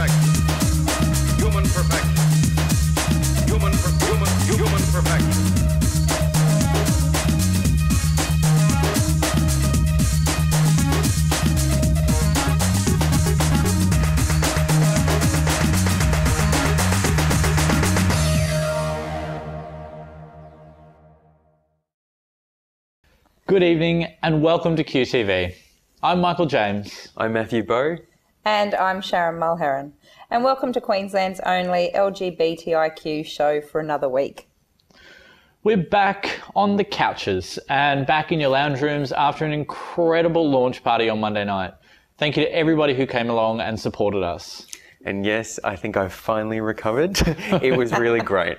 perfection. Human perfection. Human perfection. Good evening and welcome to QTV. I'm Michael James. I'm Matthew Bowe. And I'm Sharon Mulheron. And welcome to Queensland's only LGBTIQ show for another week. We're back on the couches and back in your lounge rooms after an incredible launch party on Monday night. Thank you to everybody who came along and supported us. And yes, I think I've finally recovered. It was really great.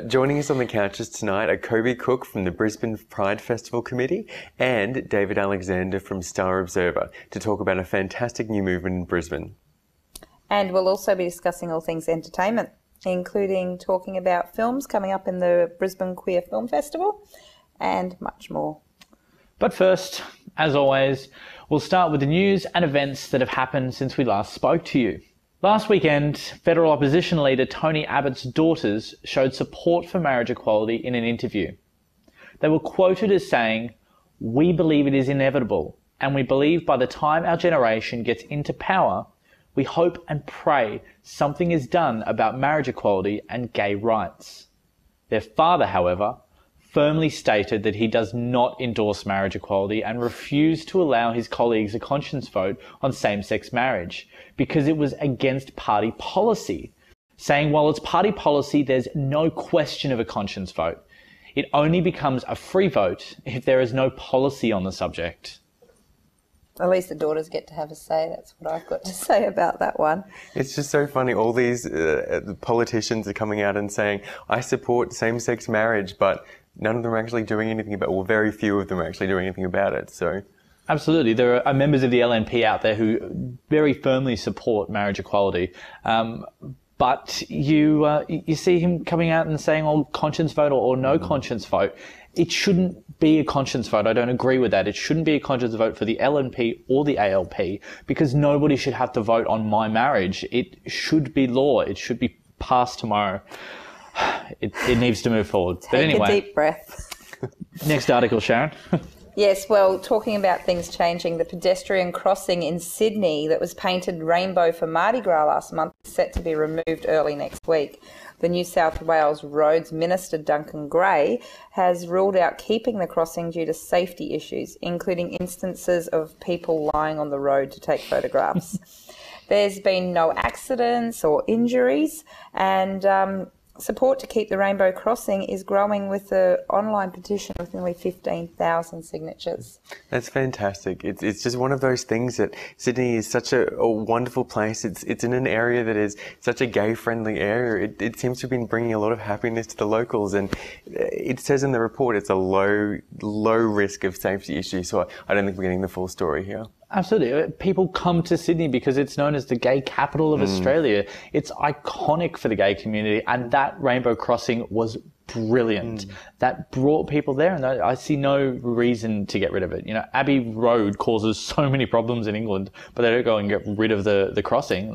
Joining us on the couches tonight are Kobe Cook from the Brisbane Pride Festival Committee and David Alexander from Star Observer to talk about a fantastic new movement in Brisbane. And we'll also be discussing all things entertainment, including talking about films coming up in the Brisbane Queer Film Festival and much more. But first, as always, we'll start with the news and events that have happened since we last spoke to you. Last weekend, federal opposition leader Tony Abbott's daughters showed support for marriage equality in an interview. They were quoted as saying, "We believe it is inevitable, and we believe by the time our generation gets into power, we hope and pray something is done about marriage equality and gay rights." Their father, however, firmly stated that he does not endorse marriage equality and refused to allow his colleagues a conscience vote on same-sex marriage because it was against party policy, saying while it's party policy, there's no question of a conscience vote. It only becomes a free vote if there is no policy on the subject. At least the daughters get to have a say. That's what I've got to say about that one. It's just so funny. All these politicians are coming out and saying, I support same-sex marriage, but none of them are actually doing anything about it. Well, very few of them are actually doing anything about it. So, absolutely. There are members of the LNP out there who very firmly support marriage equality. But you see him coming out and saying, oh, conscience vote or no conscience vote. It shouldn't be a conscience vote. I don't agree with that. It shouldn't be a conscience vote for the LNP or the ALP because nobody should have to vote on my marriage. It should be law. It should be passed tomorrow. It needs to move forward. But anyway, Take a deep breath. Next article, Sharon. Yes, well, talking about things changing, the pedestrian crossing in Sydney that was painted rainbow for Mardi Gras last month is set to be removed early next week. The New South Wales Roads Minister, Duncan Gray, has ruled out keeping the crossing due to safety issues, including instances of people lying on the road to take photographs. There's been no accidents or injuries, and support to keep the rainbow crossing is growing with the online petition with nearly 15,000 signatures. That's fantastic. It's just one of those things that Sydney is such a wonderful place. It's in an area that is such a gay-friendly area. It seems to have been bringing a lot of happiness to the locals, and it says in the report it's a low risk of safety issue. So I don't think we're getting the full story here. Absolutely. People come to Sydney because it's known as the gay capital of Australia. It's iconic for the gay community, and that rainbow crossing was brilliant. That brought people there, and I see no reason to get rid of it. You know, Abbey Road causes so many problems in England, but they don't go and get rid of the crossing.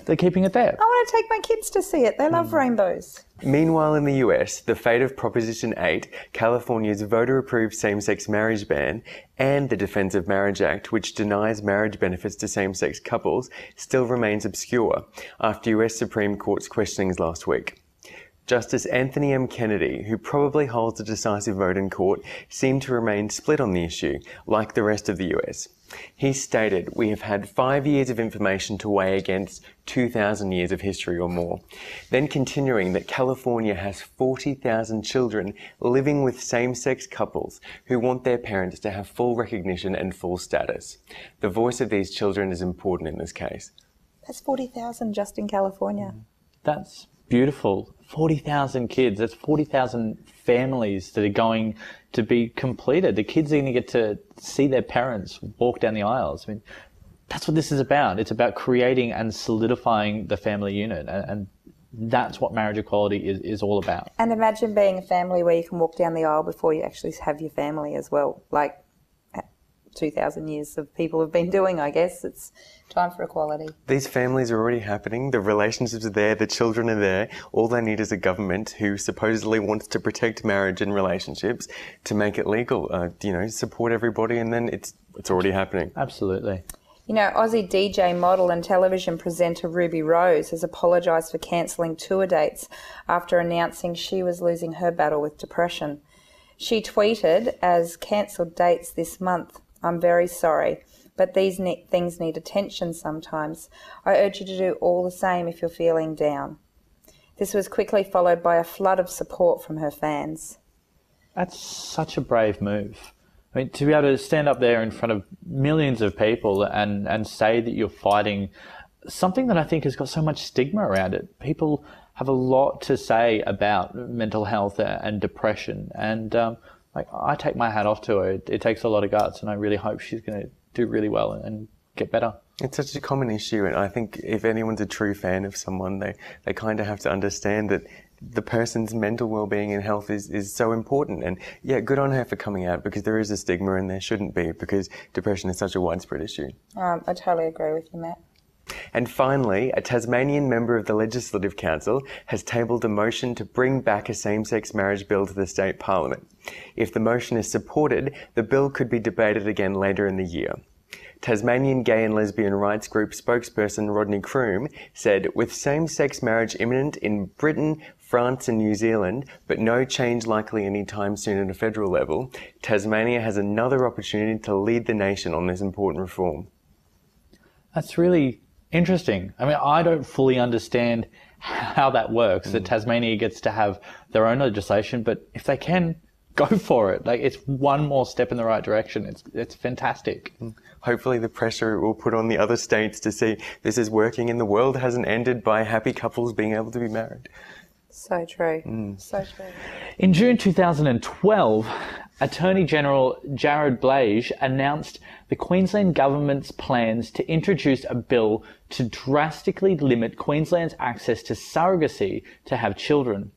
They're keeping it there. I want to take my kids to see it. They love rainbows. Meanwhile, in the US, the fate of Proposition 8, California's voter-approved same-sex marriage ban, and the Defense of Marriage Act, which denies marriage benefits to same-sex couples, still remains obscure after US Supreme Court's questionings last week. Justice Anthony M. Kennedy, who probably holds a decisive vote in court, seemed to remain split on the issue, like the rest of the US. He stated, "We have had 5 years of information to weigh against 2,000 years of history or more." Then continuing that California has 40,000 children living with same-sex couples who want their parents to have full recognition and full status. The voice of these children is important in this case. That's 40,000 just in California. That's beautiful. 40,000 kids. That's 40,000 families that are going to be completed. The kids are going to get to see their parents walk down the aisles. I mean, that's what this is about. It's about creating and solidifying the family unit. And that's what marriage equality is all about. And imagine being a family where you can walk down the aisle before you actually have your family as well. Like, 2,000 years of people have been doing, I guess. It's time for equality. These families are already happening. The relationships are there. The children are there. All they need is a government who supposedly wants to protect marriage and relationships to make it legal. Support everybody, and then it's already happening. Absolutely. You know, Aussie DJ, model and television presenter Ruby Rose has apologised for cancelling tour dates after announcing she was losing her battle with depression. She tweeted, as cancelled dates this month, "I'm very sorry, but these things need attention sometimes. I urge you to do all the same if you're feeling down." This was quickly followed by a flood of support from her fans. That's such a brave move. I mean, to be able to stand up there in front of millions of people and say that you're fighting something that I think has got so much stigma around it. People have a lot to say about mental health and depression, and I take my hat off to her. It takes a lot of guts, and I really hope she's going to do really well and get better. It's such a common issue, and I think if anyone's a true fan of someone, they kind of have to understand that the person's mental well-being and health is so important. And yeah, good on her for coming out, because there is a stigma and there shouldn't be, because depression is such a widespread issue. I totally agree with you, Matt. And finally, a Tasmanian member of the Legislative Council has tabled a motion to bring back a same-sex marriage bill to the state parliament. If the motion is supported, the bill could be debated again later in the year. Tasmanian gay and lesbian rights group spokesperson Rodney Croom said, with same-sex marriage imminent in Britain, France and New Zealand, but no change likely anytime soon at a federal level, Tasmania has another opportunity to lead the nation on this important reform. That's really interesting. I mean, I don't fully understand how that works, that Tasmania gets to have their own legislation, but if they can, go for it. Like, it's one more step in the right direction. It's fantastic. Hopefully the pressure will put on the other states to see this is working and the world hasn't ended by happy couples being able to be married. So true. So true. In June 2012, Attorney General Jared Blage announced the Queensland government's plans to introduce a bill to drastically limit Queensland's access to surrogacy to have children.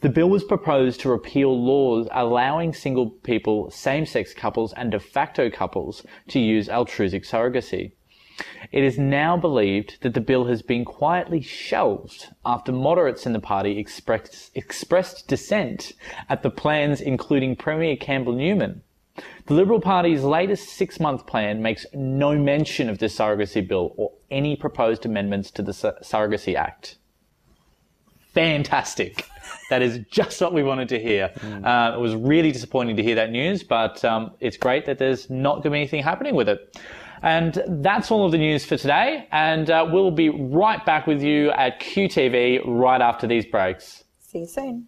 The bill was proposed to repeal laws allowing single people, same-sex couples and de facto couples to use altruistic surrogacy. It is now believed that the bill has been quietly shelved after moderates in the party expressed dissent at the plans, including Premier Campbell Newman. The Liberal Party's latest 6-month plan makes no mention of the surrogacy bill or any proposed amendments to the Surrogacy Act. Fantastic. That is just what we wanted to hear. It was really disappointing to hear that news, but it's great that there's not going to be anything happening with it. And that's all of the news for today, and we'll be right back with you at QTV right after these breaks. See you soon.